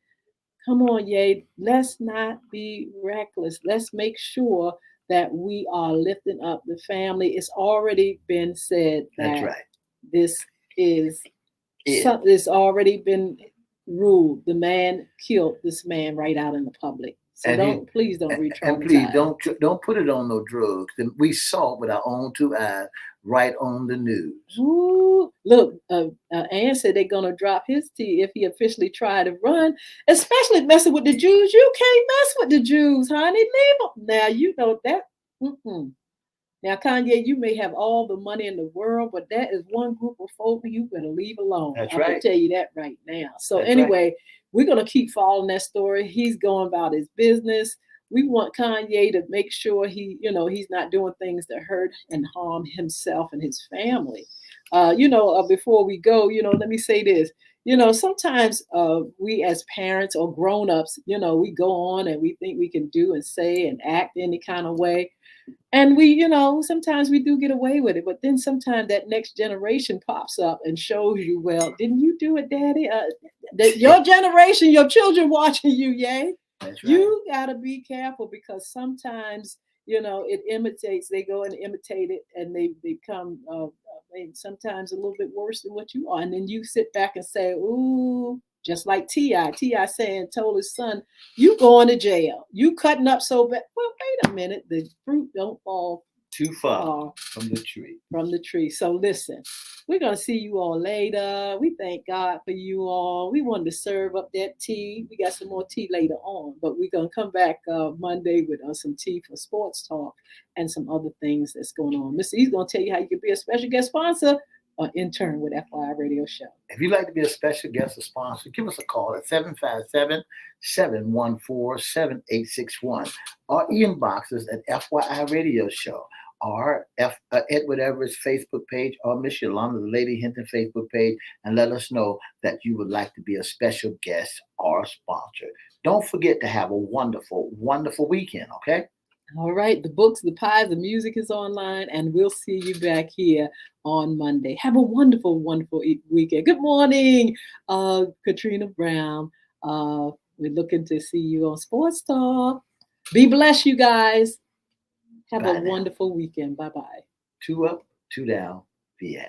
Come on, let's not be reckless. Let's make sure that we are lifting up the family. It's already been said that it's already been ruled. The man killed this man right out in the public. So please don't re-traumatize. And please don't put it on no drugs. We saw it with our own 2 eyes right on the news. Ooh, look, Ann said they're gonna drop his tea if he officially tried to run, especially messing with the Jews. You can't mess with the Jews, honey. Leave them. Now you know that. Mm-mm. Now, Kanye, you may have all the money in the world, but that is one group of folk you better leave alone. That's I right. can tell you that right now. So That's anyway, right. we're going to keep following that story. He's going about his business. We want Kanye to make sure he's not doing things that hurt and harm himself and his family. Before we go, let me say this. Sometimes we as parents or grown-ups, we go on and we think we can do and say and act any kind of way. And we, sometimes we do get away with it, but then sometimes that next generation pops up and shows you, well, didn't you do it, Daddy? Your generation, your children watching you, yay. That's right. You got to be careful because sometimes, it imitates, they go and imitate it and they become sometimes a little bit worse than what you are. And then you sit back and say, ooh, just like T.I. told his son, you going to jail. You cutting up so bad. Well, wait a minute. The fruit don't fall too far from the tree. So listen, we're going to see you all later. We thank God for you all. We wanted to serve up that tea. We got some more tea later on, but we're going to come back Monday with some tea for sports talk and some other things that's going on. Mr. E's going to tell you how you can be a special guest sponsor or intern with FYI Radio Show. If you'd like to be a special guest or sponsor, give us a call at 757-714-7861 or inbox us at FYI Radio Show or Edward Everett's Facebook page or Miss Yolanda, the Lady Hinton Facebook page, and let us know that you would like to be a special guest or sponsor. Don't forget to have a wonderful, wonderful weekend, okay? All right. The books, the pies, the music is online, and we'll see you back here on Monday. Have a wonderful, wonderful weekend. Good morning, Katrina Brown. We're looking to see you on Sports Talk. Be blessed, you guys. Have a wonderful weekend. Bye-bye. 2 up, 2 down, VA.